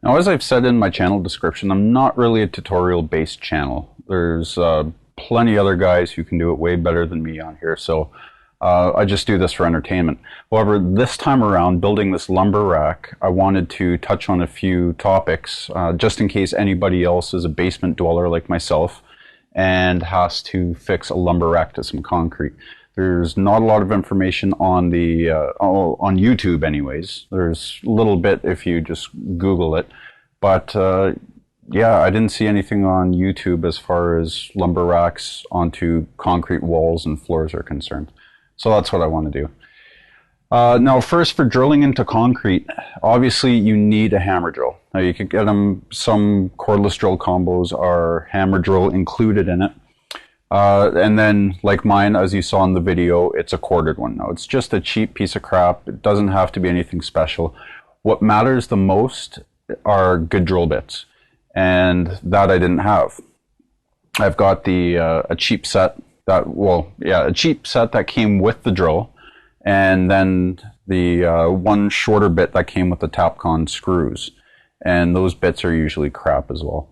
Now, as I've said in my channel description, I'm not really a tutorial-based channel. There's plenty other guys who can do it way better than me on here, so I just do this for entertainment. However, this time around, building this lumber rack, I wanted to touch on a few topics, just in case anybody else is a basement dweller like myself and has to fix a lumber rack to some concrete. There's not a lot of information on the on YouTube anyways. There's a little bit if you just Google it. But yeah, I didn't see anything on YouTube as far as lumber racks onto concrete walls and floors are concerned. So that's what I want to do. Now first, for drilling into concrete, obviously you need a hammer drill. Now you can get them, some cordless drill combos are hammer drill included in it. And then, like mine, as you saw in the video, it's a corded one. Now, it's just a cheap piece of crap. It doesn't have to be anything special. What matters the most are good drill bits, and that I didn't have. I've got the a cheap set that, well, yeah, a cheap set that came with the drill, and then the one shorter bit that came with the Tapcon screws, and those bits are usually crap as well.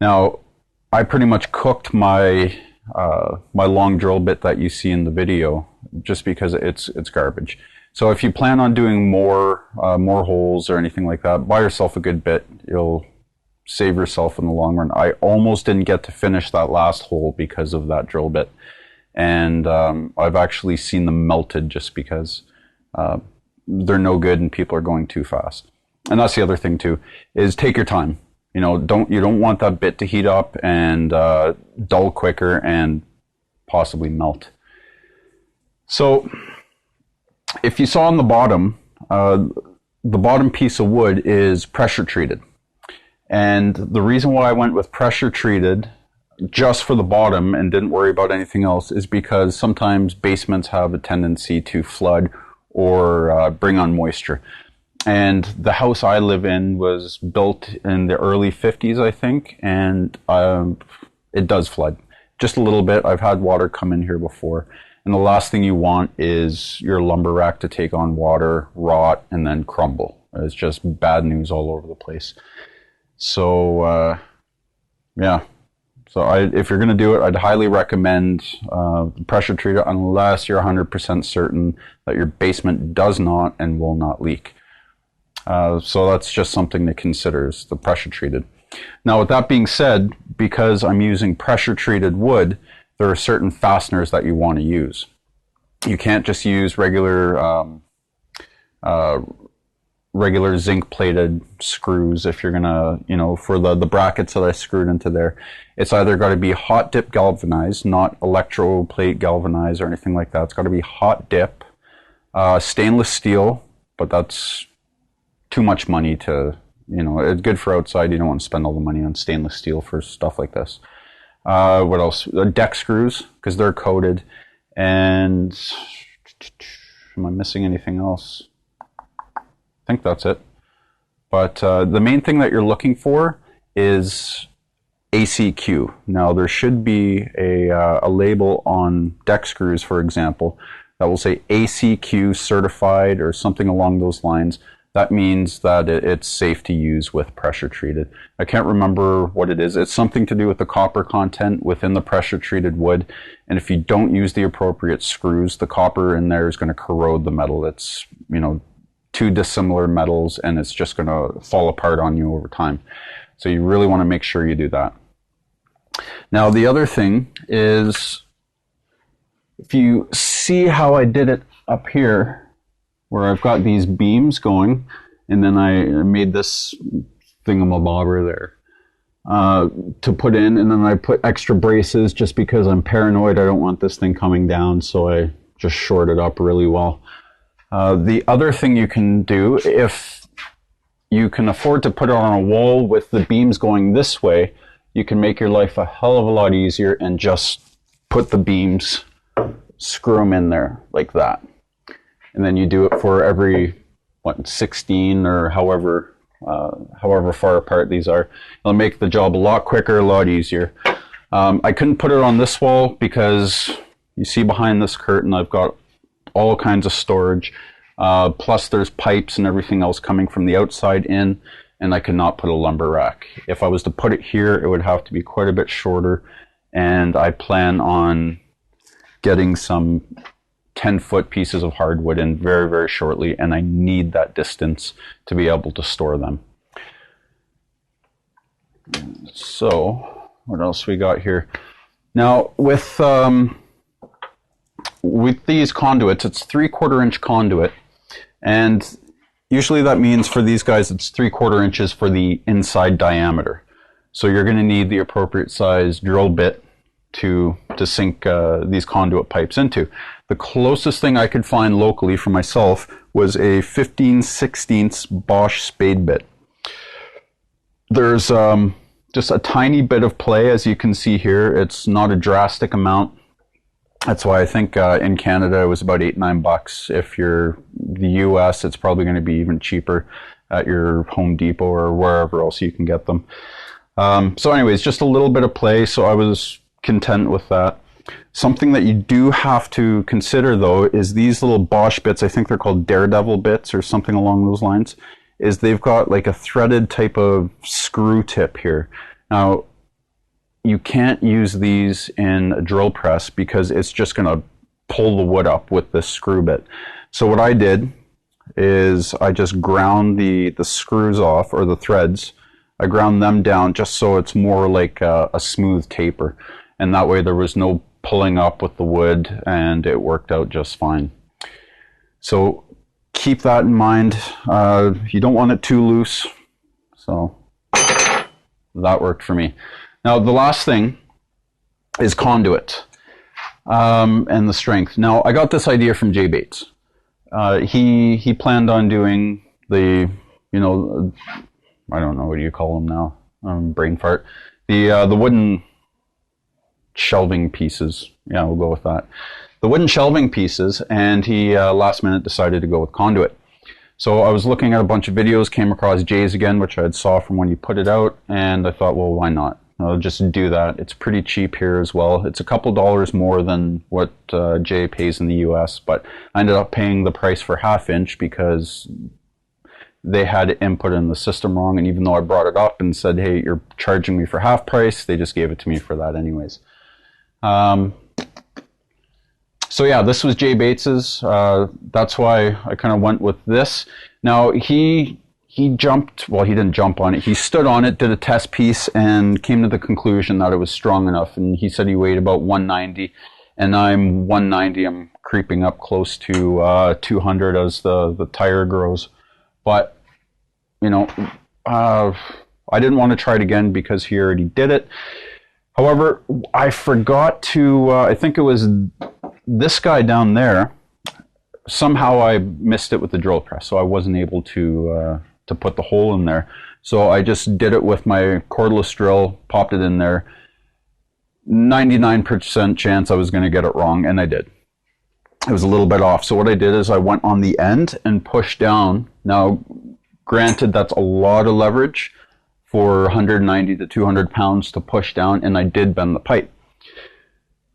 Now, I pretty much cooked my my long drill bit that you see in the video just because it's garbage. So if you plan on doing more holes or anything like that, buy yourself a good bit. You'll save yourself in the long run. I almost didn't get to finish that last hole because of that drill bit, and I've actually seen them melted just because they're no good and people are going too fast. And that's the other thing too, is take your time. You know, you don't want that bit to heat up and dull quicker and possibly melt. So if you saw on the bottom piece of wood is pressure treated. And the reason why I went with pressure treated just for the bottom and didn't worry about anything else is because sometimes basements have a tendency to flood or bring on moisture. And the house I live in was built in the early 50s, I think, and it does flood. Just a little bit. I've had water come in here before. And the last thing you want is your lumber rack to take on water, rot, and then crumble. It's just bad news all over the place. So, yeah. So if you're going to do it, I'd highly recommend pressure treated unless you're 100% certain that your basement does not and will not leak. So that's just something to consider, is the pressure treated. Now, with that being said, because I'm using pressure treated wood, there are certain fasteners that you want to use. You can't just use regular zinc plated screws if you're gonna, you know, for the brackets that I screwed into there. It's either got to be hot dip galvanized, not electroplate galvanized or anything like that. It's got to be hot dip, stainless steel, but that's too much money to, you know, it's good for outside. You don't want to spend all the money on stainless steel for stuff like this. What else? Deck screws, because they're coated. And am I missing anything else? I think that's it. But the main thing that you're looking for is ACQ. Now, there should be a label on deck screws, for example, that will say ACQ certified or something along those lines. That means that it's safe to use with pressure treated. I can't remember what it is. It's something to do with the copper content within the pressure treated wood. And if you don't use the appropriate screws, the copper in there is going to corrode the metal. It's, you know, two dissimilar metals and it's just going to fall apart on you over time. So you really want to make sure you do that. Now, the other thing is, if you see how I did it up here, where I've got these beams going, and then I made this thingamabobber there to put in, and then I put extra braces just because I'm paranoid. I don't want this thing coming down, so I just short it up really well. The other thing you can do, if you can afford to put it on a wall with the beams going this way, you can make your life a hell of a lot easier and just put the beams, screw them in there like that. And then you do it for every, 16 or however far apart these are. It'll make the job a lot quicker, a lot easier. I couldn't put it on this wall because you see behind this curtain I've got all kinds of storage. Plus there's pipes and everything else coming from the outside in. and I could not put a lumber rack. If I was to put it here, it would have to be quite a bit shorter, and I plan on getting some 10-foot pieces of hardwood in very, very shortly, and I need that distance to be able to store them. So, what else we got here? Now, with these conduits, it's 3/4 inch conduit, and usually that means for these guys it's 3/4 inches for the inside diameter. So you're going to need the appropriate size drill bit to sink these conduit pipes into. The closest thing I could find locally for myself was a 15/16 Bosch spade bit. There's just a tiny bit of play, as you can see here. It's not a drastic amount. That's why I think in Canada it was about $8-9. If you're the US, it's probably going to be even cheaper at your Home Depot or wherever else you can get them. So anyways, just a little bit of play, so I was content with that. Something that you do have to consider, though, is these little Bosch bits. I think they're called Daredevil bits or something along those lines. Is they've got like a threaded type of screw tip here. Now, you can't use these in a drill press because it's just going to pull the wood up with this screw bit. So what I did is I just ground the screws off, or the threads. I ground them down just so it's more like a smooth taper. And that way there was no pulling up with the wood, and it worked out just fine. So keep that in mind. You don't want it too loose. So that worked for me. Now the last thing is conduit and the strength. Now I got this idea from Jay Bates. He planned on doing the, I don't know, what do you call them now? Brain fart. The wooden shelving pieces. Yeah, we'll go with that. The wooden shelving pieces, and he last minute decided to go with conduit. So I was looking at a bunch of videos, came across Jay's again, which I had saw from when you put it out, and I thought, well, why not? I'll just do that. It's pretty cheap here as well. It's a couple dollars more than what Jay pays in the US, but I ended up paying the price for 1/2 inch because they had input in the system wrong, and even though I brought it up and said, hey, you're charging me for half price, they just gave it to me for that anyways. So yeah, this was Jay Bates's. That's why I kind of went with this. Now he jumped, well, he didn't jump on it. He stood on it, did a test piece, and came to the conclusion that it was strong enough. And he said he weighed about 190, and I'm 190. I'm creeping up close to 200 as the tire grows. But I didn't want to try it again because he already did it. However, I forgot to, I think it was this guy down there. Somehow I missed it with the drill press, so I wasn't able to put the hole in there. So I just did it with my cordless drill, popped it in there. 99% chance I was going to get it wrong, and I did. It was a little bit off. So what I did is I went on the end and pushed down. Now, granted, that's a lot of leverage for 190 to 200 pounds to push down, and I did bend the pipe.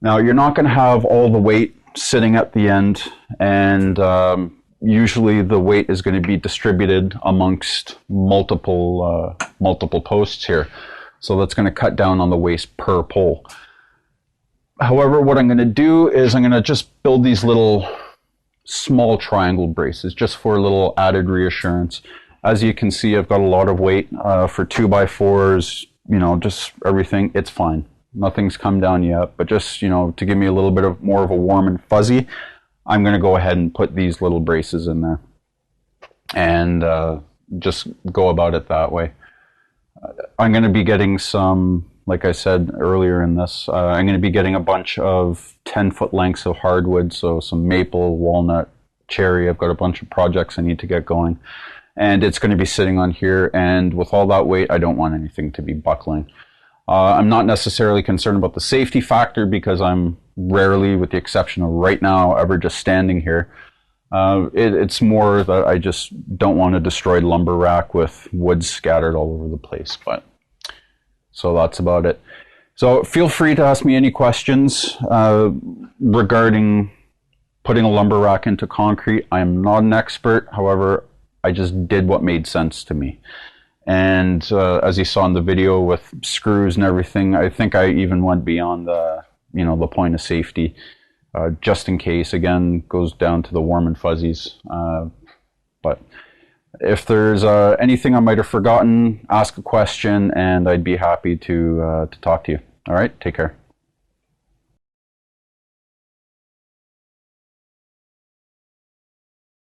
Now, you're not going to have all the weight sitting at the end, and usually the weight is going to be distributed amongst multiple posts here. So that's going to cut down on the waste per pole. However, what I'm going to do is I'm going to just build these little small triangle braces just for a little added reassurance. As you can see, I've got a lot of weight for 2x4s, just everything. It's fine. Nothing's come down yet, but just, to give me a little bit more of a warm and fuzzy, I'm going to go ahead and put these little braces in there and just go about it that way. I'm going to be getting some, like I said earlier in this, I'm going to be getting a bunch of 10-foot lengths of hardwood, so some maple, walnut, cherry. I've got a bunch of projects I need to get going. And it's going to be sitting on here, and with all that weight, I don't want anything to be buckling. I'm not necessarily concerned about the safety factor because I'm rarely, with the exception of right now, ever just standing here. It's more that I just don't want a destroyed lumber rack with wood scattered all over the place. But so that's about it. So feel free to ask me any questions regarding putting a lumber rack into concrete. I am not an expert. However, I just did what made sense to me. And as you saw in the video with screws and everything, I think I even went beyond the, the point of safety, just in case. Again, goes down to the warm and fuzzies. But if there's anything I might have forgotten, ask a question, and I'd be happy to talk to you. All right, take care.